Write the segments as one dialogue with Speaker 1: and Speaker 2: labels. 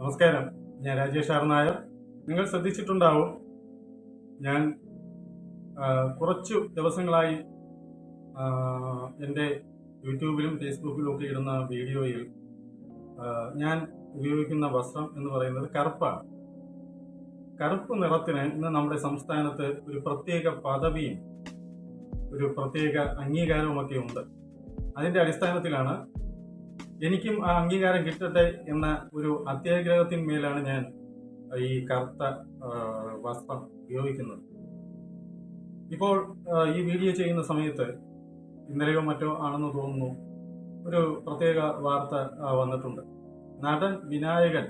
Speaker 1: നമസ്കാരം, ഞാൻ രാജേഷ് ആർ നായർ. നിങ്ങൾ ശ്രദ്ധിച്ചിട്ടുണ്ടാവും, ഞാൻ കുറച്ചു ദിവസങ്ങളായി എൻ്റെ യൂട്യൂബിലും ഫേസ്ബുക്കിലും ഒക്കെ ഇടുന്ന വീഡിയോയിൽ ഞാൻ ഉപയോഗിക്കുന്ന വസ്ത്രം എന്ന് പറയുന്നത് കറുപ്പാണ്. കറുപ്പ് നിറത്തിന് ഇന്ന് നമ്മുടെ സംസ്ഥാനത്ത് ഒരു പ്രത്യേക പദവിയും ഒരു പ്രത്യേക അംഗീകാരവുമൊക്കെ ഉണ്ട്. അതിൻ്റെ അടിസ്ഥാനത്തിലാണ് എനിക്കും ആ അംഗീകാരം കിട്ടട്ടെ എന്ന ഒരു അത്യാഗ്രഹത്തിന്മേലാണ് ഞാൻ ഈ കറുത്ത വസ്ത്രം ഉപയോഗിക്കുന്നത്. ഇപ്പോൾ ഈ വീഡിയോ ചെയ്യുന്ന സമയത്ത് ഇന്നലെയോ മറ്റോ ആണെന്ന് തോന്നുന്നു, ഒരു പ്രത്യേക വാർത്ത വന്നിട്ടുണ്ട്. നടൻ വിനായകൻ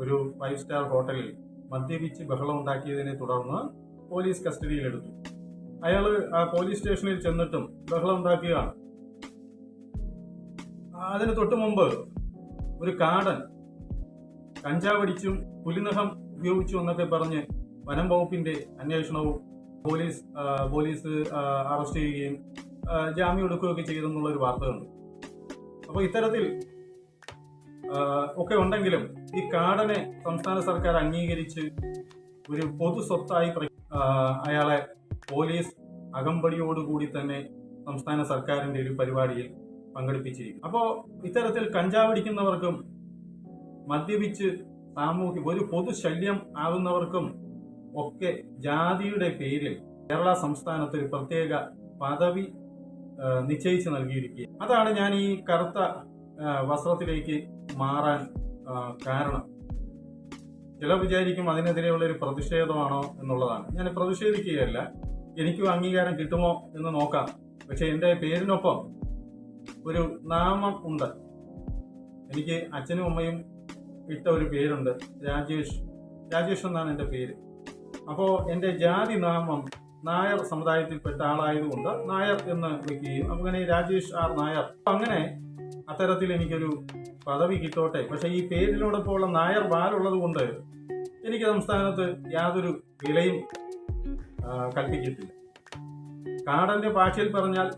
Speaker 1: ഒരു 5 സ്റ്റാർ ഹോട്ടലിൽ മദ്യപിച്ച് ബഹളം ഉണ്ടാക്കിയതിനെ തുടർന്ന് പോലീസ് കസ്റ്റഡിയിലെടുത്തു. അയാൾ ആ പോലീസ് സ്റ്റേഷനിൽ ചെന്നിട്ടും ബഹളം ഉണ്ടാക്കുകയാണ്. അതിന് തൊട്ടു മുമ്പ് ഒരു കാടൻ കഞ്ചാവടിച്ചും പുലിനഖം ഉപയോഗിച്ചു എന്നൊക്കെ പറഞ്ഞ് വനം വകുപ്പിന്റെ അന്വേഷണവും പോലീസ് അറസ്റ്റ് ചെയ്യുകയും ജാമ്യം എടുക്കുകയൊക്കെ ചെയ്തെന്നുള്ള ഒരു വാർത്തകളുണ്ട്. അപ്പോൾ ഇത്തരത്തിൽ ഒക്കെ ഉണ്ടെങ്കിലും ഈ കാടനെ സംസ്ഥാന സർക്കാർ അംഗീകരിച്ച് ഒരു പൊതു സ്വത്തായി അയാളെ പോലീസ് അകമ്പടിയോടുകൂടി തന്നെ സംസ്ഥാന സർക്കാരിന്റെ ഒരു പരിപാടിയിൽ പങ്കെടുപ്പിച്ചിരിക്കും. അപ്പോൾ ഇത്തരത്തിൽ കഞ്ചാവടിക്കുന്നവർക്കും മദ്യപിച്ച് ഒരു പൊതുശല്യം ആകുന്നവർക്കും ഒക്കെ ജാതിയുടെ പേരിൽ കേരള സംസ്ഥാനത്ത് ഒരു പ്രത്യേക പദവി നിശ്ചയിച്ച് നൽകിയിരിക്കുക. അതാണ് ഞാൻ ഈ കറുത്ത വസ്ത്രത്തിലേക്ക് മാറാൻ കാരണം. ചിലർ വിചാരിക്കും അതിനെതിരെയുള്ള ഒരു പ്രതിഷേധമാണോ എന്നുള്ളതാണ്. ഞാൻ പ്രതിഷേധിക്കുകയല്ല, എനിക്കും അംഗീകാരം കിട്ടുമോ എന്ന് നോക്കാം. പക്ഷെ എൻ്റെ പേരിനൊപ്പം ഒരു നാമം ഉണ്ട്. എനിക്ക് അച്ഛനും അമ്മയും ഇട്ട ഒരു പേരുണ്ട്, രാജേഷ് എന്നാണ് എൻ്റെ പേര്. അപ്പോൾ എൻ്റെ ജാതി നാമം നായർ സമുദായത്തിൽപ്പെട്ട ആളായതുകൊണ്ട് നായർ എന്ന് വയ്ക്കുകയും അങ്ങനെ രാജേഷ് ആർ നായർ. അങ്ങനെ അത്തരത്തിൽ എനിക്കൊരു പദവി കിട്ടോട്ടെ. പക്ഷെ ഈ പേരിനോടൊപ്പം ഉള്ള നായർ വാലുള്ളത് കൊണ്ട് എനിക്ക് സംസ്ഥാനത്ത് യാതൊരു വിലയും കൽപ്പിക്കത്തില്ല. കാടന്റെ ഭാഷയിൽ പറഞ്ഞാൽ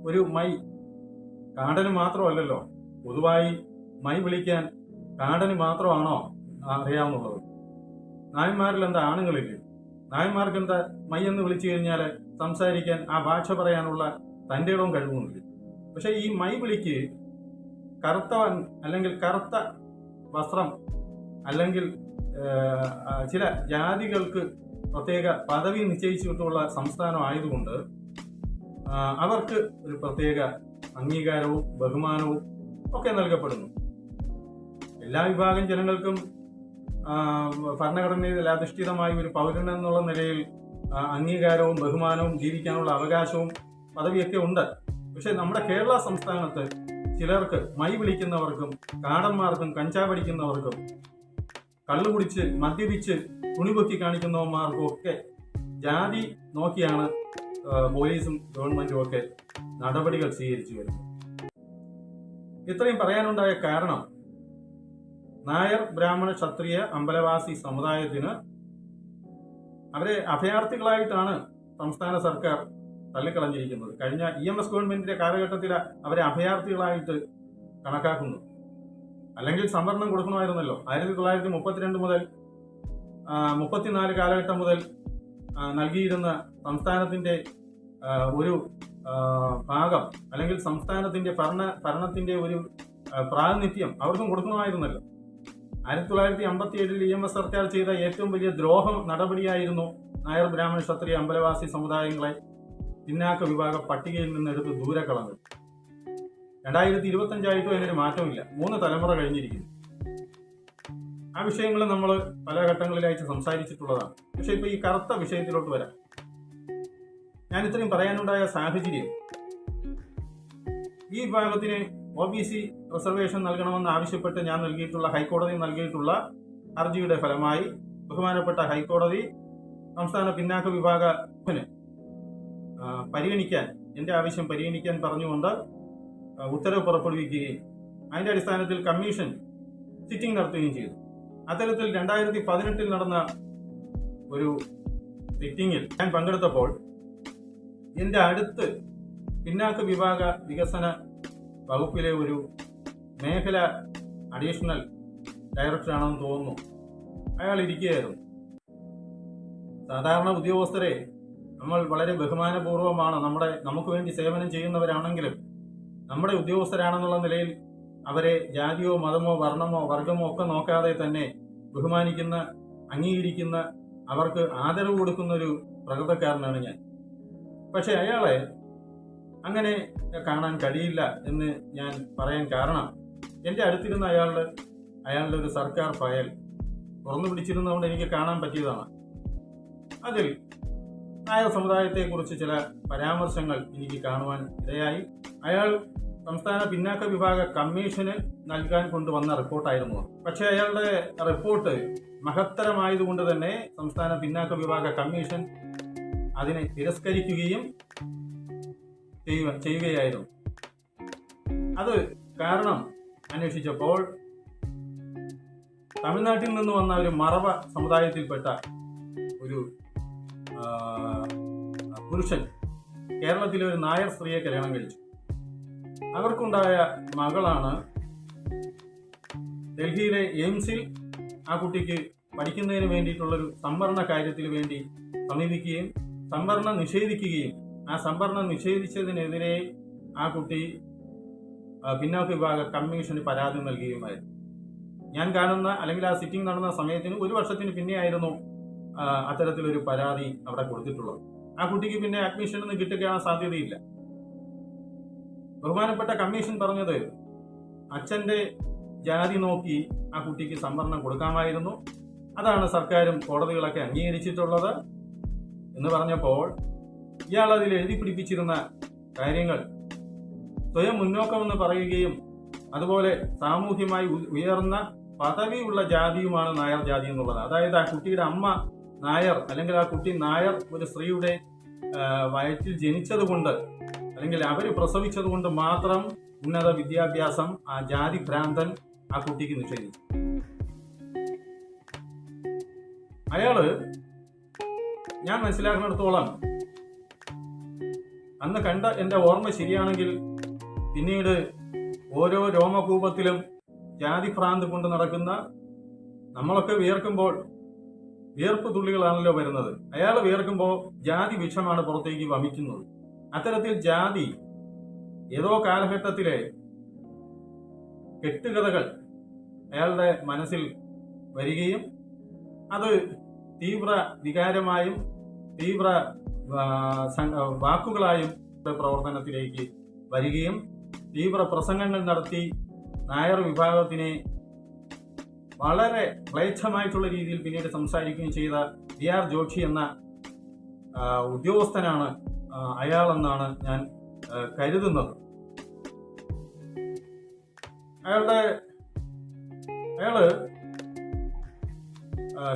Speaker 1: ഒരു മൈ, കാടന് മാത്രമല്ലല്ലോ, പൊതുവായി മൈ വിളിക്കാൻ കാടന് മാത്രമാണോ അറിയാവുന്നുള്ളത്? നായന്മാരിൽ എന്താ ആണുങ്ങളില്ലേ? നായന്മാർക്ക് എന്താ മൈ എന്ന് വിളിച്ചു കഴിഞ്ഞാൽ സംസാരിക്കാൻ, ആ ഭാഷ പറയാനുള്ള തൻ്റെ ഇടവും കഴിവുന്നില്ല. പക്ഷെ ഈ മൈ വിളിക്ക് കറുത്തവൻ അല്ലെങ്കിൽ കറുത്ത വസ്ത്രം അല്ലെങ്കിൽ ചില ജാതികൾക്ക് പ്രത്യേക പദവി നിശ്ചയിച്ചിട്ടുള്ള സംസ്ഥാനം ആയതുകൊണ്ട് അവർക്ക് ഒരു പ്രത്യേക അംഗീകാരവും ബഹുമാനവും ഒക്കെ നൽകപ്പെടുന്നു. എല്ലാ വിഭാഗം ജനങ്ങൾക്കും ഭരണഘടനയിൽ അധിഷ്ഠിതമായ ഒരു പൗരൻ എന്നുള്ള നിലയിൽ അംഗീകാരവും ബഹുമാനവും ജീവിക്കാനുള്ള അവകാശവും പദവിയൊക്കെ ഉണ്ട്. പക്ഷെ നമ്മുടെ കേരള സംസ്ഥാനത്ത് ചിലർക്ക് മൈ വിളിക്കുന്നവർക്കും കാടന്മാർക്കും കഞ്ചാവടിക്കുന്നവർക്കും കള്ളുകുടിച്ച് മദ്യപിച്ച് തുണിപൊക്കി കാണിക്കുന്നവന്മാർക്കും ഒക്കെ ജാതി നോക്കിയാണ് പോലീസും ഗവൺമെന്റും ഒക്കെ നടപടികൾ സ്വീകരിച്ചു വരുന്നത്. ഇത്രയും പറയാനുണ്ടായ കാരണം, നായർ ബ്രാഹ്മണ ക്ഷത്രിയ അമ്പലവാസി സമുദായത്തിന് അവരെ അഭയാർത്ഥികളായിട്ടാണ് സംസ്ഥാന സർക്കാർ തള്ളിക്കളഞ്ഞിരിക്കുന്നത്. കഴിഞ്ഞ EMS ഗവൺമെന്റിന്റെ കാലഘട്ടത്തിൽ അവരെ അഭയാർത്ഥികളായിട്ട് കണക്കാക്കുന്നു. അല്ലെങ്കിൽ സംവരണം കൊടുക്കണമായിരുന്നല്ലോ. 1932 മുതൽ 34 കാലഘട്ടം മുതൽ നൽകിയിരുന്ന സംസ്ഥാനത്തിന്റെ ഒരു ഭാഗം അല്ലെങ്കിൽ സംസ്ഥാനത്തിന്റെ ഭരണത്തിന്റെ ഒരു പ്രാതിനിധ്യം അവർക്കും കൊടുക്കണമായിരുന്നല്ലോ. 1957 EMS സർക്കാർ ചെയ്ത ഏറ്റവും വലിയ ദ്രോഹം നടപടിയായിരുന്നു നായർ ബ്രാഹ്മണ ക്ഷത്രിയ അമ്പലവാസി സമുദായങ്ങളെ പിന്നാക്ക വിഭാഗ പട്ടികയിൽ നിന്ന് എടുത്ത് ദൂരെ കളഞ്ഞത്. 2025 അതിനൊരു മാറ്റമില്ല. 3 തലമുറ കഴിഞ്ഞിരിക്കുന്നു. ആ വിഷയങ്ങൾ നമ്മൾ പല ഘട്ടങ്ങളിലായിട്ട് സംസാരിച്ചിട്ടുള്ളതാണ്. പക്ഷെ ഇപ്പൊ ഈ കറുത്ത വിഷയത്തിലോട്ട് വരാം. ഞാൻ ഇത്രയും പറയാനുണ്ടായ സാഹചര്യം, ഈ വിഭാഗത്തിന് OBC റിസർവേഷൻ നൽകണമെന്ന് ആവശ്യപ്പെട്ട് ഞാൻ ഹൈക്കോടതി നൽകിയിട്ടുള്ള ഹർജിയുടെ ഫലമായി ബഹുമാനപ്പെട്ട ഹൈക്കോടതി സംസ്ഥാന പിന്നാക്ക വിഭാഗത്തിന് എന്റെ ആവശ്യം പരിഗണിക്കാൻ പറഞ്ഞുകൊണ്ട് ഉത്തരവ് പുറപ്പെടുവിക്കുകയും അതിന്റെ അടിസ്ഥാനത്തിൽ കമ്മീഷൻ സിറ്റിംഗ് നടത്തുകയും ചെയ്തു. അത്തരത്തിൽ 2018 നടന്ന ഒരു സിറ്റിംഗിൽ ഞാൻ പങ്കെടുത്തപ്പോൾ എന്റെ അടുത്ത് പിന്നാക്ക വിഭാഗ വികസന വകുപ്പിലെ ഒരു മേഖല അഡീഷണൽ ഡയറക്ടറാണെന്ന് തോന്നുന്നു. അയാൾ ഇരിക്കുകയായിരുന്നു. സാധാരണ ഉദ്യോഗസ്ഥരെ നമ്മൾ വളരെ ബഹുമാനപൂർവ്വമാണ് നമുക്ക് വേണ്ടി സേവനം ചെയ്യുന്നവരാണെങ്കിലും നമ്മുടെ ഉദ്യോഗസ്ഥരാണെന്നുള്ള നിലയിൽ അവരെ ജാതിയോ മതമോ വർണ്ണമോ വർഗമോ ഒക്കെ നോക്കാതെ തന്നെ ബഹുമാനിക്കുന്ന, അംഗീകരിക്കുന്ന, അവർക്ക് ആദരവ് കൊടുക്കുന്ന ഒരു പ്രകൃതക്കാരനാണ് ഞാൻ. പക്ഷെ അയാളെ അങ്ങനെ കാണാൻ കഴിയില്ല എന്ന് ഞാൻ പറയാൻ കാരണം, എൻ്റെ അടുത്തിരുന്ന അയാളുടെ ഒരു സർക്കാർ ഫയൽ തുറന്നു പിടിച്ചിരുന്നതുകൊണ്ട് എനിക്ക് കാണാൻ പറ്റിയതാണ്. അതിൽ നായർ സമുദായത്തെക്കുറിച്ച് ചില പരാമർശങ്ങൾ എനിക്ക് കാണുവാൻ ഇടയായി. അയാൾ സംസ്ഥാന പിന്നാക്ക വിഭാഗ കമ്മീഷന് നൽകാൻ കൊണ്ടുവന്ന റിപ്പോർട്ടായിരുന്നു. പക്ഷേ അയാളുടെ റിപ്പോർട്ട് മഹത്തരമായതുകൊണ്ട് തന്നെ സംസ്ഥാന പിന്നാക്ക വിഭാഗ കമ്മീഷൻ അതിനെ തിരസ്കരിക്കുകയും ചെയ്യുകയായിരുന്നു. അത് കാരണം അന്വേഷിച്ചപ്പോൾ തമിഴ്നാട്ടിൽ നിന്ന് വന്ന ഒരു മറവ സമുദായത്തിൽപ്പെട്ട ഒരു പുരുഷൻ കേരളത്തിലെ ഒരു നായർ സ്ത്രീയെ കല്യാണം കഴിച്ചു. അവർക്കുണ്ടായ മകളാണ് ഡൽഹിയിലെ എയിംസിൽ ആ കുട്ടിക്ക് പഠിക്കുന്നതിന് വേണ്ടിയിട്ടുള്ളൊരു സംവരണ കാര്യത്തിന് വേണ്ടി സമീപിക്കുകയും സംവരണം നിഷേധിക്കുകയും ആ സംവരണം നിഷേധിച്ചതിനെതിരെ ആ കുട്ടി പിന്നാക്ക വിഭാഗ കമ്മീഷന് പരാതി നൽകുകയുമായിരുന്നു. ഞാൻ കാണുന്ന അല്ലെങ്കിൽ ആ സിറ്റിംഗ് നടന്ന സമയത്തിന് 1 വർഷത്തിന് പിന്നെയായിരുന്നു അത്തരത്തിലൊരു പരാതി അവിടെ കൊടുത്തിട്ടുള്ളത്. ആ കുട്ടിക്ക് പിന്നെ അഡ്മിഷനൊന്നും കിട്ടുകയാണ് സാധ്യതയില്ല. ബഹുമാനപ്പെട്ട കമ്മീഷൻ പറഞ്ഞത് അച്ഛന്റെ ജാതി നോക്കി ആ കുട്ടിക്ക് സംവരണം കൊടുക്കാമായിരുന്നു, അതാണ് സർക്കാരും കോടതികളൊക്കെ അംഗീകരിച്ചിട്ടുള്ളത് എന്ന് പറഞ്ഞപ്പോൾ ഇയാൾ അതിൽ എഴുതി പിടിപ്പിച്ചിരുന്ന കാര്യങ്ങൾ സ്വയം മുന്നോക്കമെന്ന് പറയുകയും അതുപോലെ സാമൂഹ്യമായി ഉയർന്ന പദവിയുള്ള ജാതിയുമാണ് നായർ ജാതി എന്നുള്ളത്. അതായത് ആ കുട്ടിയുടെ അമ്മ നായർ അല്ലെങ്കിൽ ആ കുട്ടി നായർ ഒരു സ്ത്രീയുടെ വയറ്റിൽ ജനിച്ചതുകൊണ്ട് അല്ലെങ്കിൽ അവർ പ്രസവിച്ചതുകൊണ്ട് മാത്രം ഉന്നത വിദ്യാഭ്യാസം ആ ജാതി ഭ്രാന്തൻ ആ കുട്ടിക്ക് നിഷേധിച്ചു. അയാള് ഞാൻ മനസ്സിലാക്കുന്നിടത്തോളം അന്ന് കണ്ട എൻ്റെ ഓർമ്മ ശരിയാണെങ്കിൽ പിന്നീട് ഓരോ രോമകൂപത്തിലും ജാതി ഭ്രാന്ത് കൊണ്ട് നടക്കുന്ന, നമ്മളൊക്കെ വിയർക്കുമ്പോൾ വിയർപ്പ് തുള്ളികളാണല്ലോ വരുന്നത്, അയാൾ വിയർക്കുമ്പോൾ ജാതി വിഷമാണ് പുറത്തേക്ക് വമിക്കുന്നത്. അത്തരത്തിൽ ജാതി ഏതോ കാലഘട്ടത്തിലെ കെട്ടുകഥകൾ അയാളുടെ മനസ്സിൽ വരികയും അത് തീവ്ര വികാരമായും തീവ്ര വാക്കുകളായും പ്രവർത്തനത്തിലേക്ക് വരികയും തീവ്ര പ്രസംഗങ്ങൾ നടത്തി നായർ വിഭാഗത്തിനെ വളരെ മ്ലേച്ഛമായിട്ടുള്ള രീതിയിൽ പിന്നീട് സംസാരിക്കുകയും ചെയ്ത DR ജോഷി എന്ന ഉദ്യോഗസ്ഥനാണ് അയാളെന്നാണ് ഞാൻ കരുതുന്നത്. അയാള്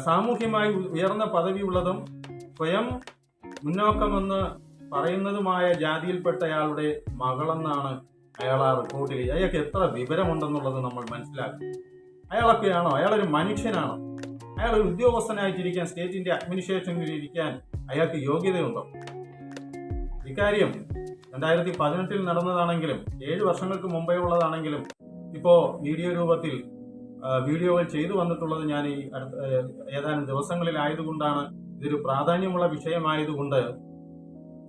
Speaker 1: സാമൂഹ്യമായി ഉയർന്ന പദവിയുള്ളതും സ്വയം മുന്നോക്കമെന്ന് പറയുന്നതുമായ ജാതിയിൽപ്പെട്ട അയാളുടെ മകളെന്നാണ് അയാൾ ആ റിപ്പോർട്ടിൽ. അയാൾക്ക് എത്ര വിവരമുണ്ടെന്നുള്ളത് നമ്മൾ മനസ്സിലാക്കും. അയാളൊക്കെയാണോ? അയാളൊരു മനുഷ്യനാണോ? അയാളൊരു ഉദ്യോഗസ്ഥനായിട്ടിരിക്കാൻ, സ്റ്റേറ്റിന്റെ അഡ്മിനിസ്ട്രേഷനിൽ ഇരിക്കാൻ അയാൾക്ക് യോഗ്യതയുണ്ടോ? ഇക്കാര്യം 2018 നടന്നതാണെങ്കിലും 7 വർഷങ്ങൾക്ക് മുമ്പേ ഉള്ളതാണെങ്കിലും ഇപ്പോൾ വീഡിയോ രൂപത്തിൽ വീഡിയോകൾ ചെയ്തു വന്നിട്ടുള്ളത് ഞാൻ ഈ ഏതാനും ദിവസങ്ങളിലായതുകൊണ്ടാണ്. ഇതൊരു പ്രാധാന്യമുള്ള വിഷയമായതുകൊണ്ട്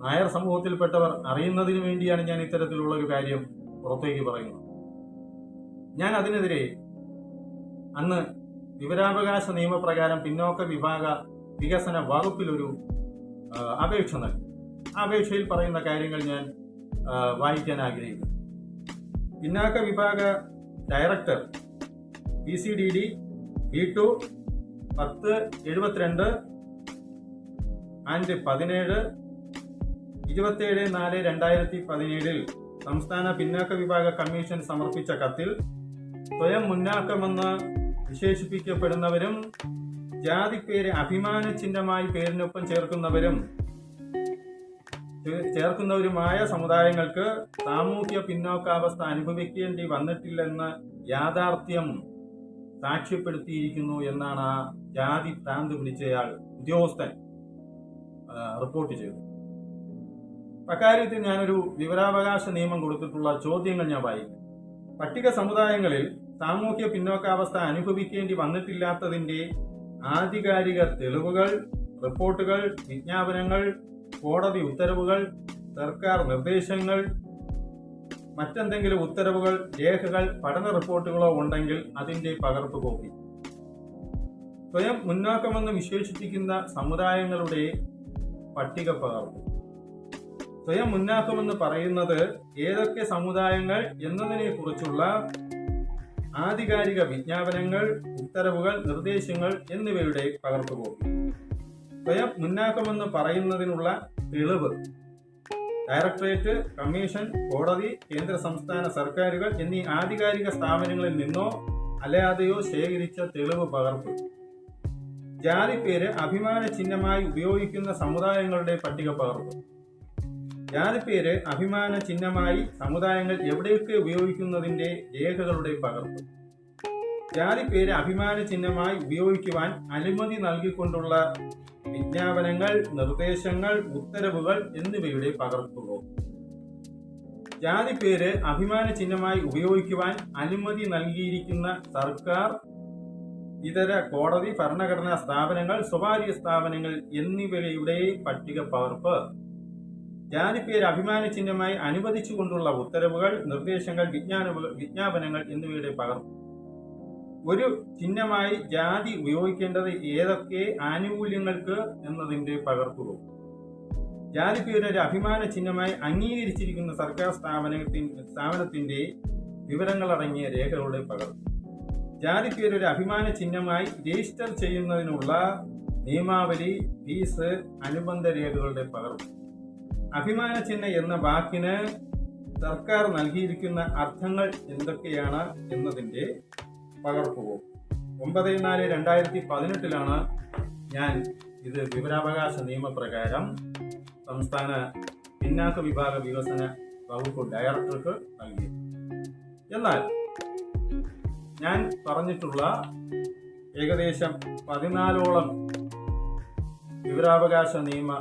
Speaker 1: നായർ സമൂഹത്തിൽപ്പെട്ടവർ അറിയുന്നതിന് വേണ്ടിയാണ് ഞാൻ ഇത്തരത്തിലുള്ള ഒരു കാര്യം പുറത്തേക്ക് പറയുന്നത്. ഞാൻ അതിനെതിരെ അന്ന് വിവരാവകാശ നിയമപ്രകാരം പിന്നോക്ക വിഭാഗ വികസന വകുപ്പിലൊരു അപേക്ഷ നൽകി. ആ അപേക്ഷയിൽ പറയുന്ന കാര്യങ്ങൾ ഞാൻ വായിക്കാൻ ആഗ്രഹിക്കുന്നു. പിന്നാക്ക വിഭാഗ ഡയറക്ടർ PCDD B2 1072 ആൻഡ് 17 27/4/2017 സംസ്ഥാന പിന്നാക്ക വിഭാഗ കമ്മീഷൻ സമർപ്പിച്ച കത്തിൽ സ്വയം മുന്നാക്കമെന്ന് വിശേഷിപ്പിക്കപ്പെടുന്നവരും ജാതിപ്പേര് അഭിമാന ചിഹ്നമായി പേരിനൊപ്പം ചേർക്കുന്നവരുമായ സമുദായങ്ങൾക്ക് സാമൂഹ്യ പിന്നോക്കാവസ്ഥ അനുഭവിക്കേണ്ടി വന്നിട്ടില്ലെന്ന് യാഥാർത്ഥ്യം സാക്ഷ്യപ്പെടുത്തിയിരിക്കുന്നു എന്നാണ് ആ ജാതി ഭ്രാന്ത് പിടിച്ചയാൾ ഉദ്യോഗസ്ഥൻ റിപ്പോർട്ട് ചെയ്തത്. അക്കാര്യത്തിൽ ഞാനൊരു വിവരാവകാശ നിയമം കൊടുത്തിട്ടുള്ള ചോദ്യങ്ങൾ ഞാൻ വായിക്കും. പട്ടിക സമുദായങ്ങളിൽ സാമൂഹ്യ പിന്നോക്കാവസ്ഥ അനുഭവിക്കേണ്ടി വന്നിട്ടില്ലാത്തതിന്റെ ആധികാരിക തെളിവുകൾ, റിപ്പോർട്ടുകൾ, വിജ്ഞാപനങ്ങൾ, കോടതി ഉത്തരവുകൾ, സർക്കാർ നിർദ്ദേശങ്ങൾ, മറ്റെന്തെങ്കിലും ഉത്തരവുകൾ, രേഖകൾ, പഠന റിപ്പോർട്ടുകളോ ഉണ്ടെങ്കിൽ അതിന്റെ പകർപ്പ് കോപ്പി. സ്വയം മുന്നാക്കമെന്ന് വിശേഷിപ്പിക്കുന്ന സമുദായങ്ങളുടെ പട്ടിക പകർപ്പ്. സ്വയം മുന്നാക്കമെന്ന് പറയുന്നത് ഏതൊക്കെ സമുദായങ്ങൾ എന്നതിനെ കുറിച്ചുള്ള ആധികാരിക വിജ്ഞാപനങ്ങൾ, ഉത്തരവുകൾ, നിർദ്ദേശങ്ങൾ എന്നിവയുടെ പകർപ്പ് കോപ്പി. സ്വയം മുന്നാക്കമെന്ന് പറയുന്നതിനുള്ള തെളിവ് ഡയറക്ടറേറ്റ്, കമ്മീഷൻ, കോടതി, കേന്ദ്ര സംസ്ഥാന സർക്കാരുകൾ എന്നീ ആധികാരിക സ്ഥാപനങ്ങളിൽ നിന്നോ അല്ലാതെയോ ശേഖരിച്ച തെളിവ് പകർപ്പ്. ജാതിപ്പേര് അഭിമാന ചിഹ്നമായി ഉപയോഗിക്കുന്ന സമുദായങ്ങളുടെ പട്ടിക പകർപ്പ്. ജാതിപ്പേര് അഭിമാന ചിഹ്നമായി സമുദായങ്ങൾ എവിടെയൊക്കെ ഉപയോഗിക്കുന്നതിന്റെ രേഖകളുടെ പകർപ്പ്. ജാതിപ്പേര് അഭിമാന ചിഹ്നമായി ഉപയോഗിക്കുവാൻ അനുമതി നൽകിക്കൊണ്ടുള്ള വിജ്ഞാപനങ്ങൾ, നിർദ്ദേശങ്ങൾ, ഉത്തരവുകൾ എന്നിവയുടെ പകർപ്പുകൾ. ജാതിപ്പേര് അഭിമാന ചിഹ്നമായി ഉപയോഗിക്കുവാൻ അനുമതി നൽകിയിരിക്കുന്ന സർക്കാർ, ഇതര കോടതി, ഭരണഘടനാ സ്ഥാപനങ്ങൾ, സ്വകാര്യ സ്ഥാപനങ്ങൾ എന്നിവയുടെ പട്ടിക പകർപ്പ്. ജാതിപ്പേര് അഭിമാന ചിഹ്നമായി അനുവദിച്ചുകൊണ്ടുള്ള ഉത്തരവുകൾ, നിർദ്ദേശങ്ങൾ, വിജ്ഞാപനങ്ങൾ എന്നിവയുടെ പകർപ്പ്. ഒരു ചിഹ്നമായി ജാതി ഉപയോഗിക്കേണ്ടത് ഏതൊക്കെ ആനുകൂല്യങ്ങൾക്ക് എന്നതിന്റെ പകർപ്പുകൾ. ജാതിപ്പേര് ഒരു അഭിമാന ചിഹ്നമായി അംഗീകരിച്ചിരിക്കുന്ന സർക്കാർ സ്ഥാപനത്തിന്റെ വിവരങ്ങളടങ്ങിയ രേഖകളുടെ പകർപ്പ്. ജാതിപ്പേര് ഒരു അഭിമാന ചിഹ്നമായി രജിസ്റ്റർ ചെയ്യുന്നതിനുള്ള നിയമാവലി, ഫീസ്, അനുബന്ധ രേഖകളുടെ പകർപ്പ്. അഭിമാന ചിഹ്നം എന്ന വാക്കിന് സർക്കാർ നൽകിയിരിക്കുന്ന അർത്ഥങ്ങൾ എന്തൊക്കെയാണ് എന്നതിന്റെ പകർപ്പുകൾ. 9/4/2018 ഞാൻ ഇത് വിവരാവകാശ നിയമപ്രകാരം സംസ്ഥാന പിന്നാക്ക വിഭാഗ വികസന വകുപ്പ് ഡയറക്ടർക്ക് നൽകി. എന്നാൽ ഞാൻ പറഞ്ഞിട്ടുള്ള ഏകദേശം 14ഓളം വിവരാവകാശ നിയമ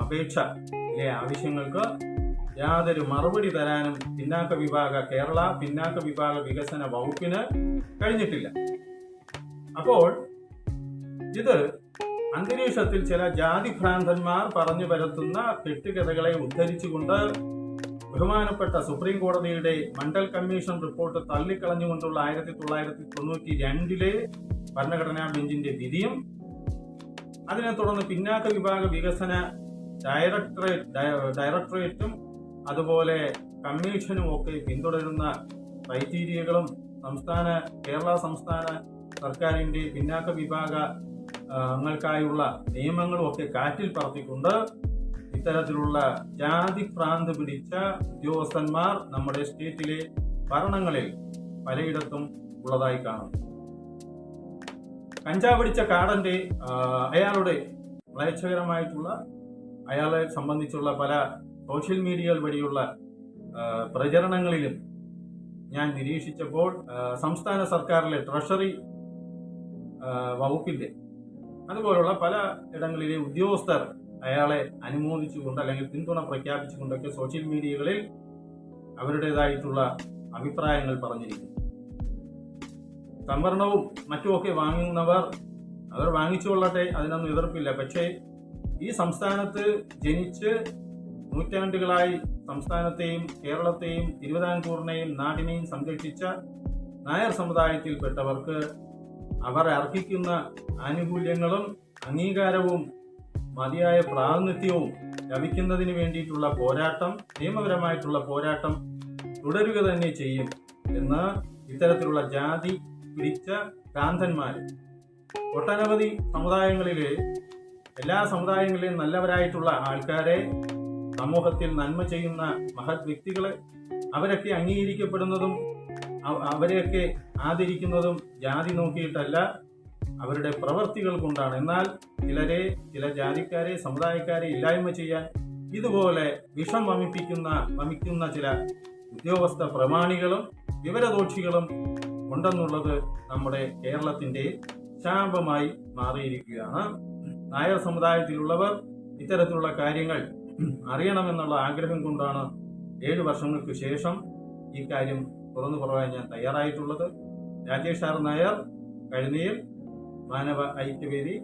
Speaker 1: അപേക്ഷയിലെ ആവശ്യങ്ങൾക്ക് യാതൊരു മറുപടി തരാനും കേരള പിന്നാക്ക വിഭാഗ വികസന വകുപ്പിന് കഴിഞ്ഞിട്ടില്ല. അപ്പോൾ ഇത് അന്തരീക്ഷത്തിൽ ചില ജാതിഭ്രാന്തന്മാർ പറഞ്ഞു പരത്തുന്ന കെട്ടുകഥകളെ ഉദ്ധരിച്ചുകൊണ്ട് ബഹുമാനപ്പെട്ട സുപ്രീം കോടതിയുടെ മണ്ഡൽ കമ്മീഷൻ റിപ്പോർട്ട് തള്ളിക്കളഞ്ഞുകൊണ്ടുള്ള 1992 ഭരണഘടനാ ബെഞ്ചിന്റെ വിധിയും അതിനെ തുടർന്ന് പിന്നാക്ക വിഭാഗ വികസന ഡയറക്ടറേറ്റും അതുപോലെ കമ്മീഷനും ഒക്കെ പിന്തുടരുന്ന ക്രൈറ്റീരിയകളും കേരള സംസ്ഥാന സർക്കാരിന്റെ പിന്നാക്ക വിഭാഗങ്ങൾക്കായുള്ള നിയമങ്ങളും ഒക്കെ കാറ്റിൽ പറത്തിക്കൊണ്ട് ഇത്തരത്തിലുള്ള ജാതിഭ്രാന്ത് പിടിച്ച ഉദ്യോഗസ്ഥന്മാർ നമ്മുടെ സ്റ്റേറ്റിലെ ഭരണങ്ങളിൽ പലയിടത്തും ഉള്ളതായി കാണുന്നു. കഞ്ചാവ് പിടിച്ച കാടന്റെ അയാളുടെ മ്ലേച്ഛകരമായിട്ടുള്ള അയാളെ സംബന്ധിച്ചുള്ള പല സോഷ്യൽ മീഡിയകൾ വഴിയുള്ള പ്രചരണങ്ങളിലും ഞാൻ നിരീക്ഷിച്ചപ്പോൾ സംസ്ഥാന സർക്കാരിലെ ട്രഷറി വകുപ്പിന്റെ അതുപോലുള്ള പല ഇടങ്ങളിലെ ഉദ്യോഗസ്ഥർ അയാളെ അനുമോദിച്ചുകൊണ്ട് അല്ലെങ്കിൽ പിന്തുണ പ്രഖ്യാപിച്ചുകൊണ്ടൊക്കെ സോഷ്യൽ മീഡിയകളിൽ അവരുടേതായിട്ടുള്ള അഭിപ്രായങ്ങൾ പറഞ്ഞിരിക്കുന്നു. സംവരണവും മറ്റുമൊക്കെ വാങ്ങുന്നവർ അവർ വാങ്ങിച്ചുകൊള്ളട്ടെ, അതിനൊന്നും എതിർപ്പില്ല. പക്ഷേ ഈ സംസ്ഥാനത്ത് ജനിച്ച് നൂറ്റാണ്ടുകളായി സംസ്ഥാനത്തെയും കേരളത്തെയും തിരുവിതാംകൂറിനെയും നാടിനെയും സംരക്ഷിച്ച നായർ സമുദായത്തിൽപ്പെട്ടവർക്ക് അവർ അർഹിക്കുന്ന ആനുകൂല്യങ്ങളും അംഗീകാരവും മതിയായ പ്രാതിനിധ്യവും ലഭിക്കുന്നതിന് വേണ്ടിയിട്ടുള്ള പോരാട്ടം, നിയമപരമായിട്ടുള്ള പോരാട്ടം തുടരുക തന്നെ ചെയ്യും എന്ന് ഇത്തരത്തിലുള്ള ജാതി പിടിച്ച ഭ്രാന്തന്മാർ ഒട്ടനവധി സമുദായങ്ങളിലെ എല്ലാ സമുദായങ്ങളിലെയും നല്ലവരായിട്ടുള്ള ആൾക്കാരെ, സമൂഹത്തിൽ നന്മ ചെയ്യുന്ന മഹത് വ്യക്തികളെ അവരൊക്കെ അംഗീകരിക്കപ്പെടുന്നതും അവരെയൊക്കെ ആദരിക്കുന്നതും ജാതി നോക്കിയിട്ടല്ല, അവരുടെ പ്രവർത്തികൾ കൊണ്ടാണ്. എന്നാൽ ചില ജാതിക്കാരെ, സമുദായക്കാരെ ഇല്ലായ്മ ചെയ്യാൻ ഇതുപോലെ വിഷം വമിക്കുന്ന ചില ഉദ്യോഗസ്ഥ പ്രമാണികളും വിവരദോഷികളും ഉണ്ടെന്നുള്ളത് നമ്മുടെ കേരളത്തിന്റെ ശാപമായി മാറിയിരിക്കുകയാണ്. നായർ സമുദായത്തിലുള്ളവർ ഇത്തരത്തിലുള്ള കാര്യങ്ങൾ അറിയണമെന്നുള്ള ആഗ്രഹം കൊണ്ടാണ് 7 വർഷങ്ങൾക്ക് ശേഷം ഈ കാര്യം തുറന്നു പറയാൻ ഞാൻ തയ്യാറായിട്ടുള്ളത്. രാജേഷ് ആർ നായർ, കഴനിയിൽ, മാനവ ഐക്യവേദി.